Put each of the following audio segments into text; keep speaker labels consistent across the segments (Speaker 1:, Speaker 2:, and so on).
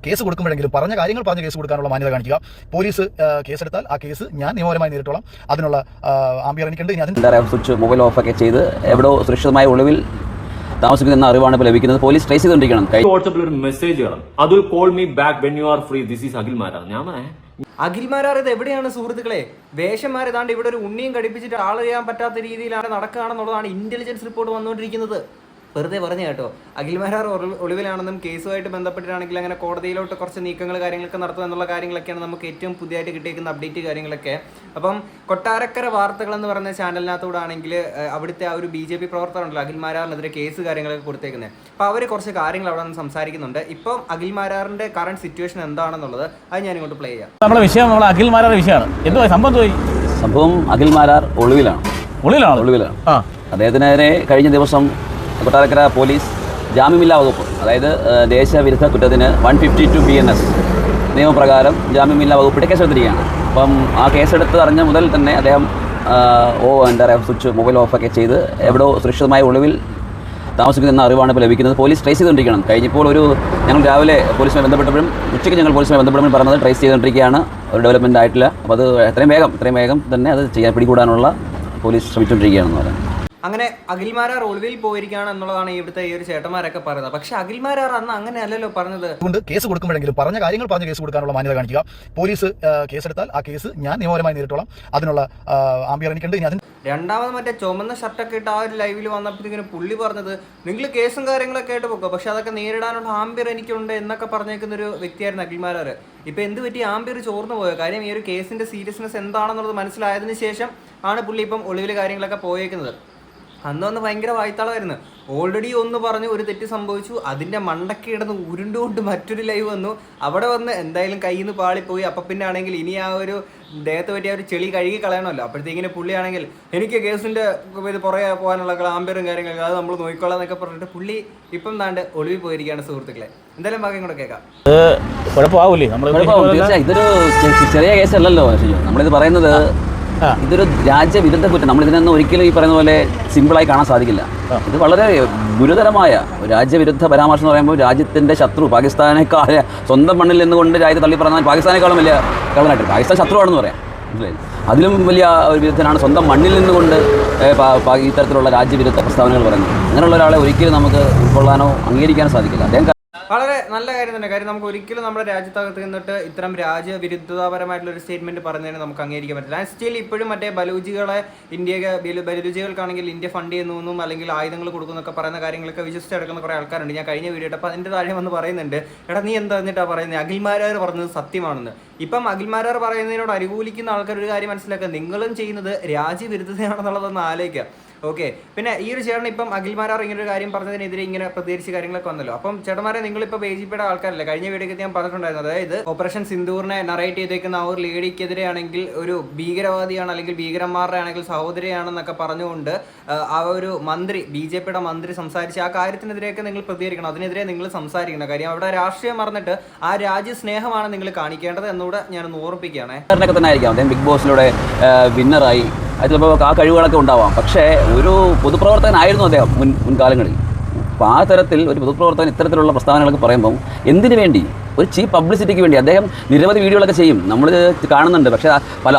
Speaker 1: Case കൊടുക്കുമ്പോഴെങ്കിലും പറഞ്ഞ കാര്യങ്ങൾ പറഞ്ഞ് കേസ് കൊടുക്കാനുള്ള മാന്യത കാണിക്കുക. പോലീസ് കേസെടുത്താൽ ആ കേസ് ഞാൻ നിയമപരമായി നേരിട്ടോളാം. അതിനുള്ള ആംബിയർ എനിക്കുണ്ട്.
Speaker 2: സ്വിച്ച് മൊബൈൽ ഓഫൊക്കെ ചെയ്ത് എവിടെയോ സുരക്ഷിതമായ ഒളിവിൽ താമസിക്കുന്ന അറിവാണ് ഇപ്പോൾ ലഭിക്കുന്നത്. പോലീസ് ട്രേസ് ചെയ്തുകൊണ്ടിരിക്കണം.
Speaker 3: വാട്സ്ആപ്പിൽ ഒരു മെസ്സേജ് ചെയ്യണം, Atul call me back when you are free, this is Akhil Marar. ഞാൻ
Speaker 4: അഖിൽ മാരാർ ഇത് എവിടെയാണ് സുഹൃത്തുക്കളെ? വേഷന്മാർ ഏതാണ്ട് ഇവിടെ ഒരു ഉണ്ണിയും കടിപ്പിച്ചിട്ട് ആളറിയാൻ പറ്റാത്ത രീതിയിലാണ് നടക്കുകയാണെന്നുള്ളതാണ് ഇന്റലിജൻസ് റിപ്പോർട്ട് വന്നുകൊണ്ടിരിക്കുന്നത്. വെറുതെ പറഞ്ഞു കേട്ടോ. അഖിൽ മാരാർ ഒളിവിലാണെന്നും കേസുമായിട്ട് ബന്ധപ്പെട്ടിട്ടാണെങ്കിൽ അങ്ങനെ കോടതിയിലോട്ട് കുറച്ച് നീക്കങ്ങൾ കാര്യങ്ങളൊക്കെ നടത്തുക എന്നുള്ള കാര്യങ്ങളൊക്കെയാണ് നമുക്ക് ഏറ്റവും പുതിയതായിട്ട് കിട്ടിയിരിക്കുന്ന അപ്ഡേറ്റ് കാര്യങ്ങളൊക്കെ. അപ്പം കൊട്ടാരക്കര വാർത്തകൾ എന്ന് പറയുന്ന ചാനലിനകത്തൂടാണെങ്കിൽ അവിടുത്തെ ആ ഒരു BJP പ്രവർത്തകരുണ്ടല്ലോ, അഖിൽ മാരാറിനെതിരെ കേസ് കാര്യങ്ങളൊക്കെ കൊടുത്തേക്കുന്നത്. അപ്പോൾ അവർ കുറച്ച് കാര്യങ്ങൾ അവിടെ നിന്ന് സംസാരിക്കുന്നുണ്ട്. ഇപ്പം അഖിൽ മാരാറിന്റെ കറണ്ട് സിറ്റുവേഷൻ എന്താണെന്നുള്ളത് അത് ഞാൻ ഇങ്ങോട്ട് പ്ലേ ചെയ്യാം.
Speaker 5: നമ്മുടെ വിഷയം അഖിൽ മാരാർ വിഷയമാണ്. എന്തോ സംഭവം
Speaker 2: അഖിൽ മാരാർ ഒളിവിലാണ്. അദ്ദേഹത്തിനെതിരെ കഴിഞ്ഞ ദിവസം കൊട്ടാരക്കര പോലീസ് ജാമ്യമില്ലാ വകുപ്പ്, അതായത് ദേശവിരുദ്ധ കുറ്റത്തിന് 152 BNS നിയമപ്രകാരം ജാമ്യമില്ലാ വകുപ്പിട്ട് കേസെടുത്തിരിക്കുകയാണ്. അപ്പം ആ കേസെടുത്ത് അറിഞ്ഞ മുതൽ തന്നെ അദ്ദേഹം സ്വിച്ച് മൊബൈൽ ഓഫൊക്കെ ചെയ്ത് എവിടെയോ സുരക്ഷിതമായ ഒളിവിൽ താമസിക്കുന്ന അറിവാണ് ഇപ്പോൾ ലഭിക്കുന്നത്. പോലീസ് ട്രേസ് ചെയ്തുകൊണ്ടിരിക്കണം. കഴിഞ്ഞപ്പോൾ ഞങ്ങൾ രാവിലെ പോലീസുമായി ബന്ധപ്പെട്ടപ്പോഴും ഉച്ചയ്ക്ക് ഞങ്ങൾ പോലീസുമായി ബന്ധപ്പെട്ടപ്പോൾ പറഞ്ഞത് ട്രേസ് ചെയ്തുകൊണ്ടിരിക്കുകയാണ്. ഒരു ഡെവലപ്മെൻ്റ് ആയിട്ടില്ല. അപ്പോൾ അത് എത്രയും വേഗം തന്നെ അത് പിടികൂടാനുള്ള പോലീസ് ശ്രമിച്ചുകൊണ്ടിരിക്കുകയാണെന്ന് പറയാം.
Speaker 4: അങ്ങനെ അഖിൽ മാരാർ ഒളിവിൽ പോയിരിക്കുകയാണ് എന്നുള്ളതാണ് ഇവിടുത്തെ ഈ ഒരു ചേട്ടന്മാരൊക്കെ പറയുന്നത്. പക്ഷെ അഖിൽ മാരാർ അന്ന് അങ്ങനെയല്ലല്ലോ പറഞ്ഞത്.
Speaker 1: അതുകൊണ്ട് കേസ് കൊടുക്കുമ്പോഴെങ്കിലും പറഞ്ഞ കാര്യങ്ങൾ പറഞ്ഞ് കേസ് കൊടുക്കാനുള്ള മാന്യത കാണിക്കുക. പോലീസ് കേസെടുത്താൽ ആ കേസ് ഞാൻ നിയമപരമായി നേരിട്ടോളാം. അതിനുള്ള ആംബിയർ എനിക്കുണ്ട്.
Speaker 4: രണ്ടാമത് മറ്റേ ചുമന്ന ഷർട്ടൊക്കെ ഇട്ട് ആ ഒരു ലൈവിൽ വന്നപ്പോഴത്തേക്കിന് പുള്ളി പറഞ്ഞത് നിങ്ങൾ കേസും കാര്യങ്ങളൊക്കെ ആയിട്ട് പോകുക, പക്ഷെ അതൊക്കെ നേരിടാനുള്ള ആംബിയർ എനിക്കുണ്ട് എന്നൊക്കെ പറഞ്ഞേക്കുന്ന ഒരു വ്യക്തിയായിരുന്നു അഖിൽ മാരാർ. ഇപ്പൊ എന്ത് പറ്റി ആംബിയർ ചോർന്നു പോയോ? കാര്യം ഈ ഒരു കേസിന്റെ സീരിയസ്നെസ് എന്താണെന്നുള്ളത് മനസ്സിലായതിനു ശേഷം ആണ് പുള്ളി ഇപ്പം ഒളിവിൽ കാര്യങ്ങളൊക്കെ പോയേക്കുന്നത്. അന്ന് ഭയങ്കര വായ്ത്താളമായിരുന്നു. ഓൾറെഡി ഒന്ന് പറഞ്ഞു ഒരു തെറ്റ് സംഭവിച്ചു, അതിന്റെ മണ്ടയ്ക്ക് കിടന്ന് ഉരുണ്ടുകൊണ്ട് മറ്റൊരു ലൈവ് വന്നു. അവിടെ വന്ന് എന്തായാലും കയ്യിൽ നിന്ന് പാളിപ്പോയി. അപ്പം പിന്നെ ആണെങ്കിൽ ഇനി ആ ഒരു ദേഹത്ത് പറ്റിയ ഒരു ചെളി കഴുകി കളയണമല്ലോ. അപ്പോഴത്തേക്കിന് പുള്ളിയാണെങ്കിൽ എനിക്ക് കേസിന്റെ ഇത് പുറകെ പോകാനുള്ള ആംബിയറും കാര്യങ്ങളൊക്കെ അത് നമ്മൾ നോക്കിക്കൊള്ളാം എന്നൊക്കെ പറഞ്ഞിട്ട് പുള്ളി ഇപ്പം താണ്ട് ഒളിവിൽ പോയിരിക്കുകയാണ് സുഹൃത്തുക്കളെ. എന്തായാലും ബാക്കി കൂടെ കേൾക്കാം.
Speaker 2: ഇതൊരു ചെറിയ കേസല്ലല്ലോ നമ്മളിത് പറയുന്നത്. ഇതൊരു രാജ്യവിരുദ്ധ കുറ്റം. നമ്മളിതിനൊന്നും ഒരിക്കലും ഈ പറയുന്ന പോലെ സിമ്പിളായി കാണാൻ സാധിക്കില്ല. ഇത് വളരെ ഗുരുതരമായ രാജ്യവിരുദ്ധ പരാമർശം എന്ന് പറയുമ്പോൾ രാജ്യത്തിൻ്റെ ശത്രു പാകിസ്ഥാനേക്കാൾ സ്വന്തം മണ്ണിൽ നിന്നുകൊണ്ട് രാജ്യത്തെ തള്ളി പറഞ്ഞാൽ പാകിസ്ഥാനേക്കാളും വലിയ കള്ളനായിട്ട് പാകിസ്ഥാൻ ശത്രുവാണെന്ന് പറയാം. അതിലും വലിയ ഒരു വിരുദ്ധനാണ് സ്വന്തം മണ്ണിൽ നിന്നുകൊണ്ട് ഇത്തരത്തിലുള്ള രാജ്യവിരുദ്ധ പ്രസ്താവനകൾ പറയുന്നത്. അങ്ങനെയുള്ള ഒരാളെ ഒരിക്കലും നമുക്ക് ഉൾക്കൊള്ളാനോ അംഗീകരിക്കാനോ സാധിക്കില്ല. അദ്ദേഹം
Speaker 4: വളരെ നല്ല കാര്യം തന്നെ. കാര്യം നമുക്ക് ഒരിക്കലും നമ്മുടെ രാജ്യത്തകത്ത് നിന്നിട്ട് ഇത്തരം രാജ്യവിരുദ്ധതാപരമായിട്ടുള്ള ഒരു സ്റ്റേറ്റ്മെന്റ് പറഞ്ഞതിന് നമുക്ക് അംഗീകരിക്കാൻ പറ്റില്ല. ആൻഡ് സ്റ്റിൽ ഇപ്പോഴും മറ്റേ ബലൂജികൾക്കാണെങ്കിൽ ഇന്ത്യ ഫണ്ട് ചെയ്യുന്നു അല്ലെങ്കിൽ ആയുധങ്ങൾ കൊടുക്കുന്നൊക്കെ പറയുന്ന കാര്യങ്ങളൊക്കെ വിശ്വസിച്ചെടുക്കുന്ന കുറേ ആൾക്കാരുണ്ട്. ഞാൻ കഴിഞ്ഞ വീഡിയോ അപ്പോൾ അതിൻ്റെ താഴെ വന്ന് പറയുന്നുണ്ട്, എടാ നീ എന്താ എന്നിട്ടാണ് പറയുന്നത്, അഖിൽ മാരാർ പറഞ്ഞത് സത്യമാണെന്ന്. ഇപ്പം അഖിൽ മാരാർ പറയുന്നതിനോട് അനുകൂലിക്കുന്ന ആൾക്കാർ ഒരു കാര്യം മനസ്സിലാക്കുക, നിങ്ങളും ചെയ്യുന്നത് രാജ്യവിരുദ്ധതയാണെന്നുള്ളതൊന്ന് ആലോചിക്കുക. ഓക്കെ. പിന്നെ ഈ ഒരു ചേട്ടൻ ഇപ്പം അഖിൽ മാരാർ ഇങ്ങനെ ഒരു കാര്യം പറഞ്ഞതിനെതിരെ ഇങ്ങനെ പ്രതികരിച്ച കാര്യങ്ങളൊക്കെ വന്നല്ലോ. അപ്പം ചേട്ടന്മാരെ നിങ്ങളിപ്പോൾ BJPയുടെ ആൾക്കാരല്ലേ, കഴിഞ്ഞ വീഡിയോക്ക് ഞാൻ പറഞ്ഞിട്ടുണ്ടായിരുന്നു. അതായത് ഓപ്പറേഷൻ സിന്ദൂറിനെ നറേറ്റ് ചെയ്തേക്കുന്ന ആ ഒരു ലേഡിക്കെതിരെ ആണെങ്കിൽ ഒരു ഭീകരവാദിയാണ് അല്ലെങ്കിൽ ഭീകരന്മാരുടെ ആണെങ്കിൽ സഹോദരിയാണെന്നൊക്കെ പറഞ്ഞുകൊണ്ട് ആ ഒരു മന്ത്രി BJPയുടെ മന്ത്രി സംസാരിച്ച ആ കാര്യത്തിനെതിരെയൊക്കെ നിങ്ങൾ പ്രതികരിക്കണം. അതിനെതിരെ നിങ്ങൾ സംസാരിക്കണം. കാര്യം അവിടെ രാഷ്ട്രീയം മറന്നിട്ട് ആ രാജ്യസ്നേഹമാണ് നിങ്ങൾ കാണിക്കേണ്ടത് എന്നൂടെ ഞാനൊന്ന് ഓർമ്മിപ്പിക്കുകയാണേ.
Speaker 2: തന്നെ ആയിരിക്കാം അദ്ദേഹം ബിഗ് ബോസിലൂടെ വിന്നറായി. അത് ചിലപ്പോൾ ആ കഴിവുകളൊക്കെ ഉണ്ടാവാം. പക്ഷേ ഒരു പൊതുപ്രവർത്തകനായിരുന്നു അദ്ദേഹം മുൻകാലങ്ങളിൽ. അപ്പോൾ ആ തരത്തിൽ ഒരു പൊതുപ്രവർത്തകൻ ഇത്തരത്തിലുള്ള പ്രസ്താവനകളൊക്കെ പറയുമ്പം എന്തിനു വേണ്ടി? ഒരു ചീപ്പ് പബ്ലിസിറ്റിക്ക് വേണ്ടി. അദ്ദേഹം നിരവധി വീഡിയോകളൊക്കെ ചെയ്യും, നമ്മൾ കാണുന്നുണ്ട്. പക്ഷേ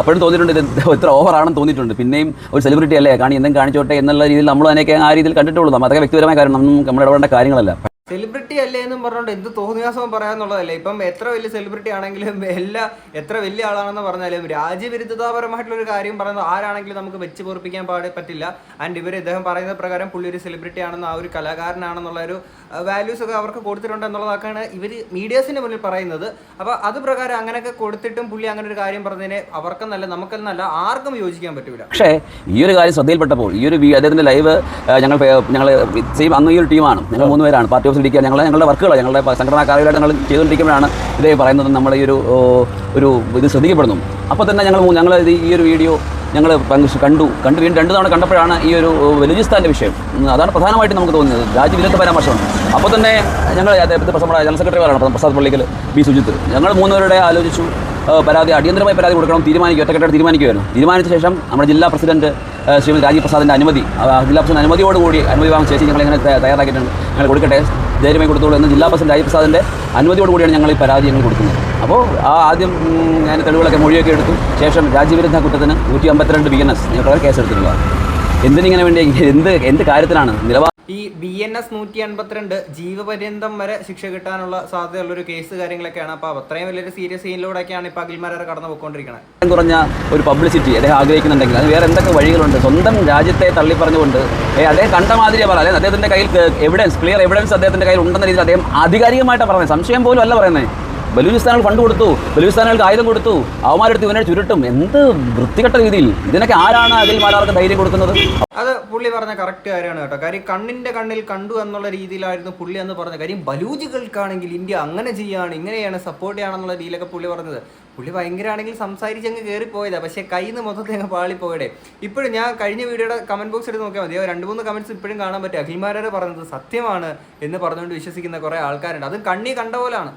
Speaker 2: അപ്പോഴും തോന്നിയിട്ടുണ്ട് ഇത് ഇത്ര ഓവറാണെന്ന് തോന്നിയിട്ടുണ്ട്. പിന്നെയും ഒരു സെലിബ്രിറ്റി അല്ലേ, എന്തെങ്കിലും കാണിച്ചോട്ടെ എന്നുള്ള രീതിയിൽ നമ്മൾ അതിനൊക്കെ ആ രീതിയിൽ കണ്ടിട്ടുള്ളൂ. അതൊക്കെ വ്യക്തിപരമായ കാര്യം, നമ്മൾ ഇടപെടേണ്ട കാര്യങ്ങളല്ല.
Speaker 4: സെലിബ്രിറ്റി അല്ലേ എന്നും പറഞ്ഞുകൊണ്ട് എന്ത് തോന്നിയാസവും പറയാന്നുള്ളതല്ലേ. ഇപ്പം എത്ര വലിയ സെലിബ്രിറ്റി ആണെങ്കിലും എത്ര വലിയ ആളാണെന്ന് പറഞ്ഞാലും രാജ്യവിരുദ്ധതാപരമായിട്ടുള്ള ഒരു കാര്യം പറയുന്നത് ആരാണെങ്കിലും നമുക്ക് വെച്ച് പൊറിപ്പിക്കാൻ പറ്റില്ല. ആൻഡ് ഇദ്ദേഹം പറയുന്ന പ്രകാരം പുള്ളി ഒരു സെലിബ്രിറ്റി ആണെന്ന്, ആ ഒരു കലാകാരനാണെന്നുള്ള ഒരു വാല്യൂസ് ഒക്കെ അവർക്ക് കൊടുത്തിട്ടുണ്ട് എന്നുള്ളതൊക്കെയാണ് ഇവർ മീഡിയാസിന്റെ മുന്നിൽ പറയുന്നത്. അപ്പോൾ അത് പ്രകാരം അങ്ങനെയൊക്കെ കൊടുത്തിട്ടും പുള്ളി അങ്ങനെ ഒരു കാര്യം പറഞ്ഞതിനെ അവർക്കെന്നല്ല നമുക്കെന്നല്ല ആർക്കും യോജിക്കാൻ പറ്റില്ല.
Speaker 2: പക്ഷേ ഈ ഒരു കാര്യം ശ്രദ്ധയിൽപ്പെട്ടപ്പോൾ ഈ ഒരു അദ്ദേഹത്തിന്റെ ലൈവ് ഞങ്ങൾ സെയിം അന്ന് ഈ ഒരു ടീമാണ്, ഞങ്ങൾ 3 പേരാണ് പാർട്ടി ഓഫ് ഇരിക്കുക. ഞങ്ങളുടെ വർക്കുകൾ ഞങ്ങളുടെ സംഘടനാ കാര്യമായിട്ട് ഞങ്ങൾ ചെയ്തുകൊണ്ടിരിക്കുമ്പോഴാണ് ഇതേ പറയുന്നത് നമ്മൾ ഈ ഒരു ഇത് ശ്രദ്ധിക്കപ്പെടുന്നു. അപ്പോൾ തന്നെ ഞങ്ങൾ ഈ ഒരു വീഡിയോ ഞങ്ങൾ കണ്ടു വീണ്ടും 2 തവണ കണ്ടപ്പോഴാണ് ഈ ഒരു ബലൂചിസ്ഥാൻ്റെ വിഷയം, അതാണ് പ്രധാനമായിട്ട് നമുക്ക് തോന്നുന്നത് രാജ്യവിരുദ്ധ പരാമർശമാണ്. അപ്പോൾ തന്നെ ഞങ്ങൾ നമ്മുടെ ജനറൽ സെക്രട്ടറിമാരാണ് പ്രസാദ് പള്ളിക്കൽ, B സുജിത്ത്, ഞങ്ങൾ 3 പേരുടെ ആലോചിച്ചു. അടിയന്തരമായി പരാതി കൊടുക്കണം, ഒറ്റക്കെട്ടായിട്ട് തീരുമാനിക്കുമായിരുന്നു. തീരുമാനിച്ച ശേഷം നമ്മുടെ ജില്ലാ പ്രസിഡന്റ് ശ്രീമതി രാജീവ് പ്രസാദിൻ്റെ അനുമതി വാങ്ങിച്ച ശേഷം ഞങ്ങളിങ്ങനെ തയ്യാറാക്കിയിട്ടുണ്ട്. ഞങ്ങൾ കൊടുക്കട്ടെ, ധൈര്യമായി കൊടുത്തോളൂ എന്ന് ജില്ലാ പ്രസിഡന്റ് രാജപ്രസാദിൻ്റെ അനുമതിയോടുകൂടിയാണ് ഞങ്ങൾ ഈ പരാതി ഞങ്ങൾ കൊടുക്കുന്നത്. അപ്പോൾ ആദ്യം ഞാൻ തെളിവുകളൊക്കെ മൊഴിയൊക്കെ എടുത്തു. ശേഷം രാജ്യവിരുദ്ധ കുറ്റത്തിന് 152 BNS നിയമപ്രകാരം കേസെടുത്തിട്ടുള്ളതാണ്. എന്തിനിങ്ങനെ വേണ്ടി എന്ത് കാര്യത്തിലാണ്
Speaker 4: ഈ BNS 152 ജീവപര്യന്തം വരെ ശിക്ഷ കിട്ടാനുള്ള സാധ്യതയുള്ളൊരു കേസ് കാര്യങ്ങളൊക്കെയാണ്. അപ്പോൾ അത്രയും വലിയൊരു സീരിയസ് സീനിലൂടെയൊക്കെയാണ് ഇപ്പോൾ അഖിൽമാരാർ കടന്നു പോയിക്കൊണ്ടിരിക്കുന്നത്.
Speaker 2: കുറഞ്ഞ ഒരു പബ്ലിസിറ്റി അദ്ദേഹം ആഗ്രഹിക്കുന്നുണ്ടെങ്കിൽ അത് വേറെ എന്തൊക്കെ വഴികളുണ്ട്? സ്വന്തം രാജ്യത്തെ തള്ളിപ്പറഞ്ഞുകൊണ്ട് അദ്ദേഹം കണ്ട മാതിരിയെ പറയാം. അദ്ദേഹത്തിൻ്റെ കയ്യിൽ ക്ലിയർ എവിഡൻസ് അദ്ദേഹത്തിൻ്റെ കയ്യിൽ ഉണ്ടെന്ന രീതിയിൽ അദ്ദേഹം ആധികാരികമായിട്ടാണ് പറയുന്നത്. സംശയം പോലും അല്ല പറയുന്നത്. ബലൂചിസ്ഥാനുകൾ ഫണ്ട് കൊടുത്തു, ബലൂചിസ്ഥാനുകൾക്ക് ആയുധം കൊടുത്തു, അവന്മാരെടുത്ത് ഇവനെ ചുരുട്ടും. എന്ത് വൃത്തികെട്ട രീതിയിൽ! ഇതിനൊക്കെ ആരാണ് അഖിൽമാരാർക്ക് ധൈര്യം കൊടുക്കുന്നത്?
Speaker 4: അത് പുള്ളി പറഞ്ഞ കറക്റ്റ് കാര്യമാണ് കേട്ടോ. കാര്യം കണ്ണിന്റെ കണ്ണിൽ കണ്ടു എന്നുള്ള രീതിയിലായിരുന്നു പുള്ളി എന്ന് പറഞ്ഞ കാര്യം. ബലൂജികൾക്കാണെങ്കിൽ ഇന്ത്യ അങ്ങനെ ചെയ്യാണ്, ഇങ്ങനെയാണ്, സപ്പോർട്ട് ചെയ്യാണെന്നുള്ള രീതിയിലൊക്കെ പുള്ളി പറഞ്ഞത്. പുള്ളി ഭയങ്കരമാണെങ്കിൽ സംസാരിച്ചങ്ങ് കയറിപ്പോയതാണ്. പക്ഷേ കയ്യിൽ നിന്ന് മൊത്തത്തിൽ അങ്ങ് പാളിപ്പോയടെ. ഇപ്പോഴും ഞാൻ കഴിഞ്ഞ വീഡിയോയുടെ കമന്റ് ബോക്സ് എടുത്ത് നോക്കിയാൽ മതി, 2-3 കമന്റ്സ് ഇപ്പോഴും കാണാൻ പറ്റും. അഖിൽമാരാർ പറഞ്ഞത് സത്യമാണ് എന്ന് പറഞ്ഞുകൊണ്ട് വിശ്വസിക്കുന്ന കുറേ ആൾക്കാരുണ്ട്. അത് കണ്ണി കണ്ട പോലാണ്.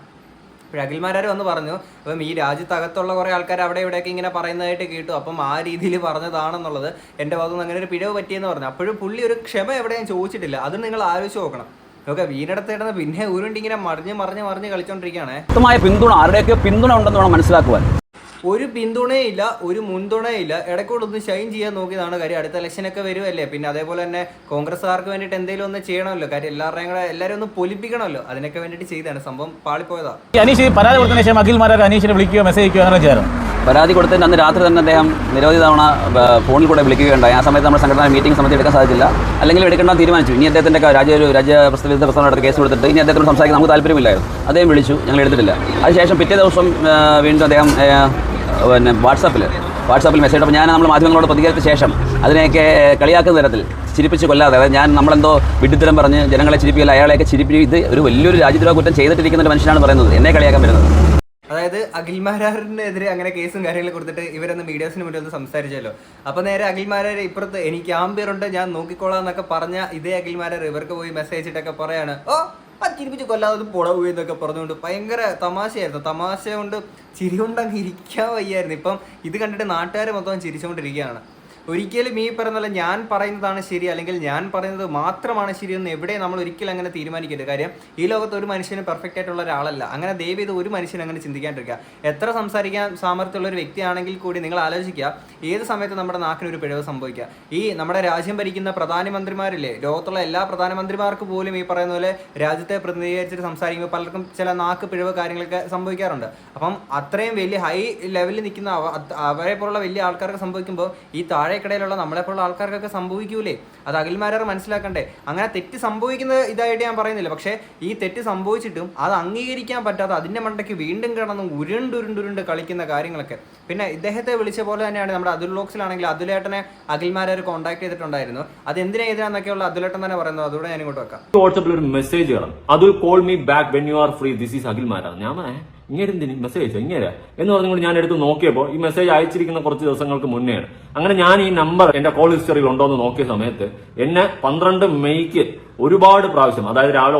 Speaker 4: അഖിൽമാരാർ വന്ന് പറഞ്ഞു, അപ്പം ഈ രാജ്യത്തകത്തുള്ള കുറേ ആൾക്കാർ അവിടെ ഇവിടെയൊക്കെ ഇങ്ങനെ പറയുന്നതായിട്ട് കേട്ടു, അപ്പം ആ രീതിയിൽ പറഞ്ഞതാണെന്നുള്ളത് എൻ്റെ ഭാഗത്തുനിന്ന് അങ്ങനെ ഒരു പിഴവ് പറ്റിയെന്ന് പറഞ്ഞു. അപ്പോഴും പുള്ളി ഒരു ക്ഷമ എവിടെയും ചോദിച്ചിട്ടില്ല. അത് നിങ്ങൾ ആലോചിച്ച് നോക്കണം. ഓക്കെ, വീണെടുത്തിടുന്ന പിന്നെ ഉരുണ്ടിങ്ങനെ മറിഞ്ഞ് കളിച്ചോണ്ടിരിക്കുകയാണ്.
Speaker 2: വ്യക്തമായ പിന്തുണ, ആരുടെയൊക്കെ പിന്തുണ ഉണ്ടെന്ന് വേണം മനസ്സിലാക്കുവാൻ.
Speaker 4: ഒരു പിന്തുണയില്ല, ഒരു മുൻതുണയില്ല. ഇടയ്ക്കൂടൊന്ന് ഷൈൻ ചെയ്യാൻ നോക്കിയതാണ്. കാര്യം അടുത്ത ഇലക്ഷനൊക്കെ വരുമല്ലേ. പിന്നെ അതേപോലെ തന്നെ കോൺഗ്രസ്സുകാർക്ക് വേണ്ടിയിട്ട് എന്തെങ്കിലും ഒന്ന് ചെയ്യണമല്ലോ. കാര്യം എല്ലാവരും ഒന്ന് പൊലിപ്പിക്കണമല്ലോ. അതിനൊക്കെ വേണ്ടിയിട്ട് ചെയ്താണ്. സംഭവം പാളിപ്പോയതാ.
Speaker 5: അനീഷ് പരാതി കൊടുത്തതിന് ശേഷം അഖിൽമാരാർ അനീഷിനെ വിളിക്കുകയോ മെസ്സേജ് അയക്കുകയോ അങ്ങനെ ചെയ്യാറ്?
Speaker 2: പരാതി കൊടുത്തതിന് അന്ന് രാത്രി തന്നെ അദ്ദേഹം നിരവധി തവണ ഫോണിൽ കൂടെ വിളിക്കുകയുണ്ടായി. ആ സമയത്ത് നമ്മുടെ സംഘടന മീറ്റിംഗ് സമയത്ത് എടുക്കാൻ സാധിച്ചില്ല. അല്ലെങ്കിൽ എടുക്കേണ്ട തീരുമാനിച്ചു. ഇനി അദ്ദേഹത്തിൻ്റെ രാജ്യവിരുദ്ധ പ്രസ്ഥാനമായിട്ട് കേസ് കൊടുത്തിട്ട് ഇനി അദ്ദേഹത്തോട് സംസാരിക്കാൻ നമുക്ക് താല്പര്യമില്ലായിരുന്നു. അദ്ദേഹം വിളിച്ചു, ഞങ്ങൾ എടുത്തിട്ടില്ല. അതിനുശേഷം പിറ്റേ ദിവസം വീണ്ടും അദ്ദേഹം പിന്നെ വാട്സാപ്പിൽ മെസ്സേജ്. അപ്പോൾ നമ്മൾ മാധ്യമങ്ങളോട് പ്രതികരിച്ച ശേഷം അതിനെയൊക്കെ കളിയാക്കുന്ന തരത്തിൽ ചിരിപ്പിച്ച് കൊല്ലാതെ, അതായത് നമ്മളെന്തോ വിഡ്ഢിത്തരം പറഞ്ഞ് ജനങ്ങളെ ചിരിപ്പിക്കില്ല, അയാളെയൊക്കെ ചിരിപ്പിച്ച് ഇത് ഒരു വലിയൊരു രാജ്യദ്രോഹ കുറ്റം ചെയ്തിട്ടിരിക്കുന്ന ഒരു മനുഷ്യനാണ് പറയുന്നത്, എന്നെ കളിയാക്കാൻ വരുന്നത്.
Speaker 4: അതായത് അഖിൽമാരാറിനെതിരെ അങ്ങനെ കേസും കാര്യങ്ങളും കൊടുത്തിട്ട് ഇവരൊന്ന് മീഡിയാസിന് മുന്നിൽ ഒന്ന് സംസാരിച്ചല്ലോ. അപ്പോൾ നേരെ അഖിൽമാരാർ ഇപ്പുറത്ത് എനിക്ക് ആംബിയറുണ്ട്, ഞാൻ നോക്കിക്കോളാം എന്നൊക്കെ പറഞ്ഞ ഇതേ അഖിൽമാരാർ ഇവർക്ക് പോയി മെസ്സേജ് ഇട്ടൊക്കെ പറയാണ്, ആ ചിരിപ്പിച്ച് കൊല്ലാതെ പുടവ് എന്നൊക്കെ പറഞ്ഞുകൊണ്ട് ഭയങ്കര തമാശയായിരുന്നു. തമാശ കൊണ്ട് ചിരി കൊണ്ടങ്ങ് ഇരിക്കാൻ വയ്യായിരുന്നു. ഇപ്പം ഇത് കണ്ടിട്ട് നാട്ടുകാർ മൊത്തം ചിരിച്ചുകൊണ്ടിരിക്കുകയാണ്. ഒരിക്കലും ഈ പറയുന്നല്ല ഞാൻ പറയുന്നതാണ് ശരി അല്ലെങ്കിൽ ഞാൻ പറയുന്നത് മാത്രമാണ് ശരിയെന്ന് എവിടെ നമ്മൾ ഒരിക്കലും അങ്ങനെ തീരുമാനിക്കരുത്. കാര്യം ഈ ലോകത്ത് ഒരു മനുഷ്യന് പെർഫെക്റ്റ് ആയിട്ടുള്ള ഒരാളല്ല. അങ്ങനെ ദയവ് ചെയ്ത് ഒരു മനുഷ്യൻ അങ്ങനെ ചിന്തിക്കാണ്ടിരിക്കുക. എത്ര സംസാരിക്കാൻ സാമർത്ഥ്യമുള്ള ഒരു വ്യക്തിയാണെങ്കിൽ കൂടി നിങ്ങൾ ആലോചിക്കുക, ഏത് സമയത്ത് നമ്മുടെ നാക്കിനൊരു പിഴവ് സംഭവിക്കുക. ഈ നമ്മുടെ രാജ്യം ഭരിക്കുന്ന പ്രധാനമന്ത്രിമാരില്ലേ, ലോകത്തുള്ള എല്ലാ പ്രധാനമന്ത്രിമാർക്ക് പോലും ഈ പറയുന്ന പോലെ രാജ്യത്തെ പ്രതിനിധീകരിച്ചിട്ട് സംസാരിക്കുമ്പോൾ പലർക്കും ചില നാക്ക് പിഴവ് കാര്യങ്ങളൊക്കെ സംഭവിക്കാറുണ്ട്. അപ്പം അത്രയും വലിയ ഹൈ ലെവലിൽ നിൽക്കുന്ന അവരെ പോലുള്ള വലിയ ആൾക്കാർക്ക് സംഭവിക്കുമ്പോൾ ഈ താഴെക്കിടയിലുള്ള നമ്മളെപ്പോലുള്ള ആൾക്കാർക്കൊക്കെ സംഭവിക്കൂലേ? അത് അഖിൽമാരാർ മനസ്സിലാക്കണ്ടേ. അങ്ങനെ തെറ്റ് സംഭവിക്കുന്ന ഇതായിട്ട് ഞാൻ പറയുന്നില്ല. പക്ഷേ ഈ തെറ്റ് സംഭവിച്ചിട്ടും അത് അംഗീകരിക്കാൻ പറ്റാതെ അതിൻ്റെ മണ്ടയ്ക്ക് വീണ്ടും കിടന്ന് ഉരുണ്ടുരുണ്ടുരുണ്ട് കളിക്കുന്ന കാര്യങ്ങളൊക്കെ. പിന്നെ ഇദ്ദേഹത്തെ വിളിച്ച പോലെ തന്നെയാണ് നമ്മുടെ അതുൽ വ്ലോഗ്സിലാണെങ്കിൽ അതുലേട്ടനെ അഖിൽമാരാർ കോൺടാക്ട് ചെയ്തിട്ടുണ്ടായിരുന്നു. അത് എന്തിനാന്നൊക്കെയുള്ള അതുലേട്ടൻ തന്നെ പറയുന്നത്. അതുകൂടെ ഞാൻ ഇങ്ങോട്ട് വെക്കാം.
Speaker 3: വാട്സാപ്പിൽ ഒരു മെസ്സേജ് കാണാം, Atul call me back when you are free, this is Akhil Marar. ഞാൻ ഇങ്ങനെ മെസ്സേജ് അയച്ചു ഇങ്ങനെ എന്ന് പറഞ്ഞുകൊണ്ട് ഞാൻ എടുത്ത് നോക്കിയപ്പോൾ ഈ മെസ്സേജ് അയച്ചിരിക്കുന്ന കുറച്ച് ദിവസങ്ങൾക്ക് മുന്നെയാണ്. അങ്ങനെ ഞാൻ ഈ നമ്പർ എന്റെ കോൾ ഹിസ്റ്ററിയിൽ ഉണ്ടോ എന്ന് നോക്കിയ സമയത്ത് എന്നെ 12 മെയ്ക്ക് ഒരുപാട് പ്രാവശ്യം, അതായത് രാവിലെ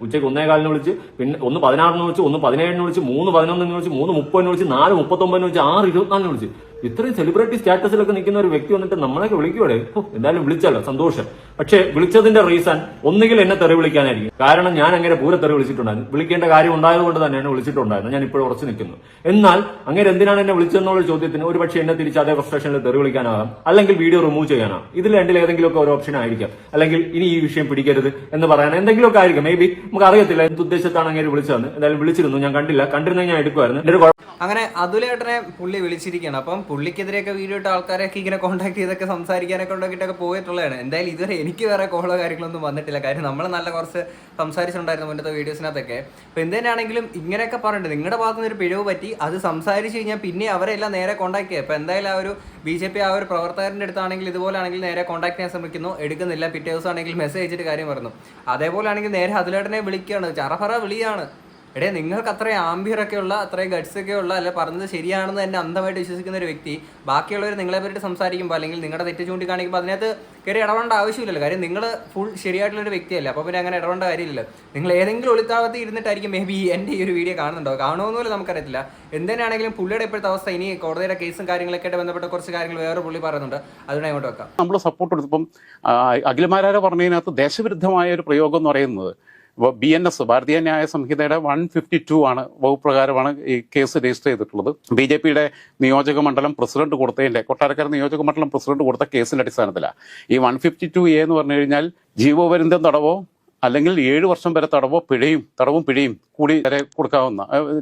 Speaker 3: ഉച്ചയ്ക്ക് 1:15 വിളിച്ച്, പിന്നെ 1:16 വിളിച്ച്, 1:17 വിളിച്ച്, 3:11 വിളിച്ച്, 3:30 വിളിച്ച്, 4:39 വിളിച്ച്, 6:24 വിളിച്ച്. ഇത്രയും സെലിബ്രിറ്റി സ്റ്റാറ്റസിലൊക്കെ നിൽക്കുന്ന ഒരു വ്യക്തി വന്നിട്ട് നമ്മളൊക്കെ വിളിക്കുവടെ. എന്തായാലും വിളിച്ചല്ലോ, സന്തോഷം. പക്ഷേ വിളിച്ചതിന്റെ റീസൺ ഒന്നുകിൽ എന്നെ തെറി വിളിക്കാനായിരിക്കും. കാരണം ഞാൻ അങ്ങനെ പൂരെ തെറി വിളിച്ചിട്ടുണ്ടായിരുന്നു. വിളിക്കേണ്ട കാര്യം ഉണ്ടായതുകൊണ്ട് തന്നെയാണ് വിളിച്ചിട്ടുണ്ടായിരുന്നു. ഞാൻ ഇപ്പോഴും ഉറച്ചു നിൽക്കുന്നു. എന്നാൽ അങ്ങനെ എന്തിനാണ് എന്നെ വിളിച്ചതെന്നുള്ള ചോദ്യത്തിന് ഒരു പക്ഷേ എന്നെ തിരിച്ച് അതേ ഫ്രസ്ട്രേഷനിൽ തെറി വിളിക്കാനാകാം, അല്ലെങ്കിൽ വീഡിയോ റിമൂവ് ചെയ്യാനാകും. ഇതിൽ രണ്ടിൽ ഏതെങ്കിലുമൊക്കെ ഒരു ഓപ്ഷൻ ആയിരിക്കാം. അല്ലെങ്കിൽ ഇനി ഈ വിഷയം പിടിക്കരുത് എന്ന് പറയാൻ എന്തെങ്കിലുമൊക്കെ ആയിരിക്കും. മേ ബി നമുക്ക് അറിയത്തില്ല എന്ത് ഉദ്ദേശത്താണ് അങ്ങനെ വിളിച്ചതെന്ന്. എന്തായാലും വിളിച്ചിരുന്നു, ഞാൻ കണ്ടില്ല. കണ്ടിരുന്നെങ്കിൽ ഞാൻ എടുക്കുമായിരുന്നു.
Speaker 4: അങ്ങനെ അതുലേട്ടനെ പുള്ളി വിളിച്ചിരിക്കുകയാണ്. അപ്പം പുള്ളിക്കെതിരെയൊക്കെ വീഡിയോ ഇട്ട ആൾക്കാരെയൊക്കെ ഇങ്ങനെ കോൺടാക്ട് ചെയ്തൊക്കെ സംസാരിക്കാനൊക്കെ ഉണ്ടാക്കിയിട്ടൊക്കെ പോയിട്ടുള്ളതാണ്. എന്തായാലും ഇതുവരെ എനിക്ക് വേറെ കോളോ കാര്യങ്ങളൊന്നും വന്നിട്ടില്ല. കാര്യം നമ്മൾ നല്ല കുറച്ച് സംസാരിച്ചിട്ടുണ്ടായിരുന്നു മുന്നത്തെ വീഡിയോസിനകത്തൊക്കെ. അപ്പോൾ എന്തിനാണെങ്കിലും ഇങ്ങനെയൊക്കെ പറഞ്ഞിട്ട് നിങ്ങളുടെ ഭാഗത്തു നിന്നൊരു പിഴവ് പറ്റി, അത് സംസാരിച്ച് കഴിഞ്ഞാൽ പിന്നെ അവരെല്ലാം നേരെ കോൺടാക്ട് ചെയ്യുക. അപ്പോൾ എന്തായാലും ആ ഒരു BJP ആ ഒരു പ്രവർത്തകരുടെ അടുത്താണെങ്കിൽ ഇതുപോലെ ആണെങ്കിൽ നേരെ കോൺടാക്ട് ചെയ്യാൻ ശ്രമിക്കുന്നു, എടുക്കുന്നില്ല. പിറ്റേ ദിവസം ആണെങ്കിൽ മെസ്സേജ് അയച്ചിട്ട് കാര്യം പറഞ്ഞു. അതേപോലെ ആണെങ്കിൽ നേരെ അതുലേട്ടനെ വിളിക്കുകയാണ്, ചറഫറ വിളിയാണ്. എടേ, നിങ്ങൾക്ക് അത്രയും ആംബിയറൊക്കെ ഉള്ള, അത്രയും ഗഡ്സ് ഒക്കെ ഉള്ള, അല്ലെ പറഞ്ഞത് ശരിയാണെന്ന് തന്നെ അന്ധമായിട്ട് വിശ്വസിക്കുന്ന ഒരു വ്യക്തി ബാക്കിയുള്ളവർ നിങ്ങളെ പറ്റി സംസാരിക്കുമ്പോൾ അല്ലെങ്കിൽ നിങ്ങളുടെ തെറ്റ് ചൂണ്ടിക്കാണിക്കുമ്പോൾ അതിനകത്ത് കയറി ഇടപെടേണ്ട ആവശ്യമില്ലല്ലോ. കാര്യം നിങ്ങൾ ഫുൾ ശരിയായിട്ടുള്ളൊരു വ്യക്തിയല്ല. അപ്പോൾ പിന്നെ അങ്ങനെ ഇടപെടേണ്ട കാര്യമില്ലല്ലോ. നിങ്ങൾ ഏതെങ്കിലും ഒളിത്താവത്തിൽ ഇരുന്നിട്ടായിരിക്കും മേ ബി എൻ്റെ ഈ ഒരു വീഡിയോ കാണുന്നുണ്ടോ, കാണുമെന്നുപോലും നമുക്കറിയത്തില്ല. എന്തിനാണെങ്കിലും പുള്ളിയുടെ ഇപ്പോഴത്തെ അവസ്ഥ, ഇനി കോടതിയുടെ കേസും കാര്യങ്ങളൊക്കെ ആയിട്ട് ബന്ധപ്പെട്ട കുറച്ച് കാര്യങ്ങൾ വേറെ പുള്ളി പറയുന്നുണ്ട്. അതുകൊണ്ട് അങ്ങോട്ട് വെക്കാം.
Speaker 6: നമ്മൾ സപ്പോർട്ട് എടുത്തപ്പം അഖിൽമാരാർ പറഞ്ഞതിനകത്ത് ദേശവിരുദ്ധമായ ഒരു പ്രയോഗം എന്ന് പറയുന്നത് BNS ഭാരതീയ ന്യായ സംഹിതയുടെ 152 ആണ് വകുപ്പ് പ്രകാരമാണ് ഈ കേസ് രജിസ്റ്റർ ചെയ്തിട്ടുള്ളത്. BJPയുടെ നിയോജക മണ്ഡലം പ്രസിഡന്റ് കൊടുത്തതിൻ്റെ, കൊട്ടാരക്കര നിയോജക മണ്ഡലം പ്രസിഡന്റ് കൊടുത്ത കേസിന്റെ അടിസ്ഥാനത്തിലാണ്. ഈ 152A എന്ന് പറഞ്ഞു കഴിഞ്ഞാൽ ജീവപര്യന്തം തടവോ അല്ലെങ്കിൽ 7 വർഷം വരെ തടവും പിഴയും കൂടി വരെ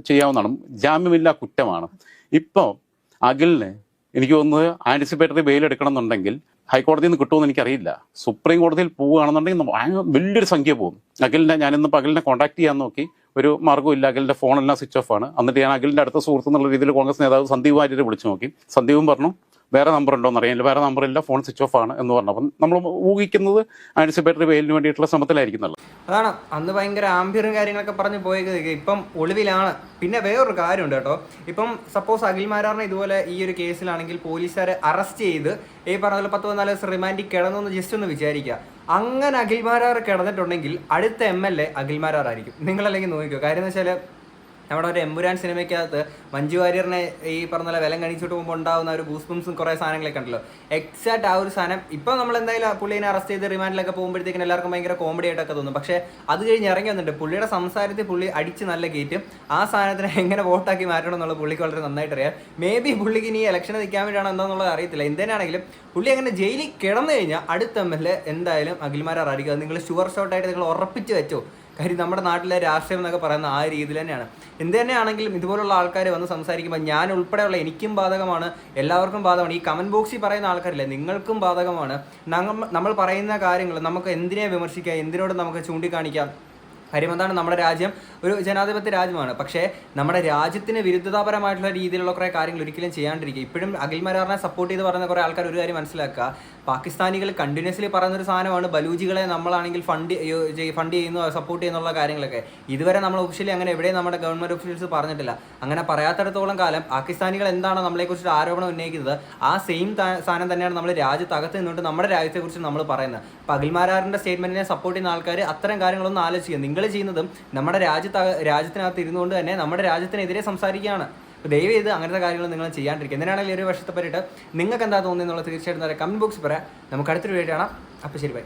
Speaker 6: ചെയ്യാവുന്നതാണ്. ജാമ്യമില്ലാ കുറ്റമാണ്. ഇപ്പോൾ അഖിലിന് എനിക്ക് തോന്നുന്നത് ആന്റിസിപ്പേറ്ററി ബെയിൽ എടുക്കണം എന്നുണ്ടെങ്കിൽ ഹൈക്കോടതിയിൽ നിന്ന് കിട്ടുമെന്ന് എനിക്കറിയില്ല. സുപ്രീം കോടതിയിൽ പോവുകയാണെന്നുണ്ടെങ്കിൽ വലിയൊരു സംഖ്യ പോകും. ഞാനിന്ന് അഖിലിനെ കോൺടാക്ട് ചെയ്യാൻ നോക്കി, ഒരു മാർഗ്ഗമില്ല. അഖിലിന്റെ ഫോണെല്ലാം സ്വിച്ച് ഓഫ് ആണ്. എന്നിട്ട് ഞാൻ അഖിലിന്റെ അടുത്ത സുഹൃത്ത് എന്നുള്ള രീതിയിൽ കോൺഗ്രസ് നേതാവ് സന്ദീപ് വാര്യരെ വിളിച്ചു നോക്കി. സന്ദീപും പറഞ്ഞു വേറെ നമ്പർ ഉണ്ടോ എന്ന് അറിയില്ല, വേറെ നമ്പറില്ല, ഫോൺ സ്വിച്ച് ഓഫ് ആണ് എന്ന് പറഞ്ഞു. അപ്പം നമ്മൾ ഊഹിക്കുന്നത് ആന്റിസിപ്പേറ്ററി ബെയിലിന് വേണ്ടിയിട്ടുള്ള ശ്രമത്തിലായിരിക്കുന്നുള്ളൂ.
Speaker 4: അതാണ് അന്ന് ഭയങ്കര ആംബിയറും കാര്യങ്ങളൊക്കെ പറഞ്ഞ് പോയത്. ഇപ്പം ഒളിവിലാണ്. പിന്നെ വേറൊരു കാര്യമുണ്ട് കേട്ടോ. ഇപ്പം സപ്പോസ് അഖിൽമാരാറിനെ ഇതുപോലെ ഈ ഒരു കേസിലാണെങ്കിൽ പോലീസുകാരെ അറസ്റ്റ് ചെയ്ത് ഈ പറഞ്ഞ 10-14 ദിവസം റിമാൻഡിൽ കിടന്നൊന്ന് ജസ്റ്റ് ഒന്ന് വിചാരിക്കുക. അങ്ങനെ അഖിൽമാരാർ കിടന്നിട്ടുണ്ടെങ്കിൽ അടുത്ത MLA അഖിൽമാരാറായിരിക്കും. നിങ്ങളല്ലെങ്കിൽ നോക്കിക്കോ. കാര്യം എന്ന് വെച്ചാൽ നമ്മുടെ ഒരു എമ്പുരാൻ സിനിമയ്ക്കകത്ത് മഞ്ജു വാര്യറിനെ ഈ പറഞ്ഞ പോലെ വിലം കണിച്ചിട്ട് പോകുമ്പോൾ ഉണ്ടാകുന്ന ഒരു ഗൂസ്ബംസും കുറേ സാധനങ്ങളൊക്കെ ഉണ്ടല്ലോ. എക്സാക്ട് ആ ഒരു സാധനം ഇപ്പം നമ്മൾ എന്തായാലും പുള്ളിനെ അറസ്റ്റ് ചെയ്ത് റിമാൻഡിലൊക്കെ പോകുമ്പോഴത്തേക്കും എല്ലാവർക്കും ഭയങ്കര കോമഡി ആയിട്ടൊക്കെ തോന്നും. പക്ഷേ അത് കഴിഞ്ഞ് ഇറങ്ങി വന്നിട്ട് പുള്ളിയുടെ സംസാരത്തിൽ പുള്ളി അടിച്ച് നല്ല കയറ്റും. ആ സാധനത്തിനെ എങ്ങനെ വോട്ടാക്കി മാറ്റണം എന്നുള്ളത് പുള്ളിക്ക് വളരെ നന്നായിട്ട് അറിയാം. മേ ബി പുള്ളിക്ക് ഇനി ഇലക്ഷന് നിൽക്കാൻ വേണ്ടിയാണോ എന്താണെന്നുള്ളത് അറിയത്തില്ല. എന്തിനാണെങ്കിലും പുള്ളി അങ്ങനെ ജയിലിൽ കിടന്നു കഴിഞ്ഞാൽ അടുത്ത MLA എന്തായാലും അഖിൽമാരാറായിരിക്കും. അത് നിങ്ങൾ ഷുവർ ഷോട്ടായിട്ട് നിങ്ങൾ ഉറപ്പിച്ച് വെച്ചോ. കാര്യം നമ്മുടെ നാട്ടിലെ രാഷ്ട്രീയം എന്നൊക്കെ പറയുന്ന ആ രീതിയിൽ തന്നെയാണ്. എന്ത് തന്നെയാണെങ്കിലും ഇതുപോലുള്ള ആൾക്കാർ വന്ന് സംസാരിക്കുമ്പോൾ ഞാൻ ഉൾപ്പെടെയുള്ള എനിക്കും ബാധകമാണ്, എല്ലാവർക്കും ബാധകമാണ്. ഈ കമൻറ്റ് ബോക്സിൽ പറയുന്ന ആൾക്കാരില്ലേ, നിങ്ങൾക്കും ബാധകമാണ്. നമ്മൾ പറയുന്ന കാര്യങ്ങൾ നമുക്ക് എന്തിനെ വിമർശിക്കാം, എന്തിനോട് നമുക്ക് ചൂണ്ടിക്കാണിക്കാം. കാര്യം എന്താണ്, നമ്മുടെ രാജ്യം ഒരു ജനാധിപത്യ രാജ്യമാണ്. പക്ഷേ നമ്മുടെ രാജ്യത്തിന് വിരുദ്ധതാപരമായിട്ടുള്ള രീതിയിലുള്ള കുറേ കാര്യങ്ങൾ ഒരിക്കലും ചെയ്യാണ്ടിരിക്കുക. ഇപ്പോഴും അഖിൽമാരാറിനെ സപ്പോർട്ട് ചെയ്ത് പറയുന്ന കുറേ ആൾക്കാർ ഒരു കാര്യം മനസ്സിലാക്കുക, പാകിസ്ഥാനികൾ കണ്ടിന്യൂസ്ലി പറയുന്നൊരു സാധനമാണ് ബലൂജികളെ നമ്മളാണെങ്കിൽ ഫണ്ട് ചെയ്യുന്നു, സപ്പോർട്ട് ചെയ്യുന്നുള്ള കാര്യങ്ങളൊക്കെ. ഇതുവരെ നമ്മൾ ഒഫീഷ്യലി അങ്ങനെ എവിടെയും നമ്മുടെ ഗവൺമെൻറ് ഒഫീഷ്യൽസ് പറഞ്ഞിട്ടില്ല. അങ്ങനെ പറയാത്തിടത്തോളം കാലം പാകിസ്ഥാനികൾ എന്താണ് നമ്മളെക്കുറിച്ച് ആരോപണം ഉന്നയിക്കുന്നത്, ആ സെയിം സാധനം തന്നെയാണ് നമ്മൾ രാജ്യത്തകത്ത് നിന്നുകൊണ്ട് നമ്മുടെ രാജ്യത്തെക്കുറിച്ച് നമ്മൾ പറയുന്നത്. അപ്പോൾ അഖിൽമാരാറിൻ്റെ സ്റ്റേറ്റ്മെൻറ്റിനെ സപ്പോർട്ട് ചെയ്യുന്ന ആൾക്കാർ അത്തരം കാര്യങ്ങളൊന്നും ആലോചിക്കുക. നിങ്ങൾ ചെയ്യുന്നതും നമ്മുടെ രാജ്യത്തിനകത്ത് ഇരുന്നുകൊണ്ട് തന്നെ നമ്മുടെ രാജ്യത്തിനെതിരെ സംസാരിക്കുകയാണ്. ദയവ് ചെയ്ത് അങ്ങനത്തെ കാര്യങ്ങൾ നിങ്ങൾ ചെയ്യാണ്ടിരിക്കുക. എന്തിനാണെങ്കിലും ഒരു വർഷത്തെ പറ്റിയിട്ട് നിങ്ങൾക്ക് എന്താ തോന്നുന്നത് എന്നുള്ളത് തീർച്ചയായിട്ടും കമൻറ്റ് ബോക്സിൽ പറയാം. നമുക്ക് അടുത്തൊരു വീഡിയോ കാണാം. അപ്പോൾ ശരി, ബൈ.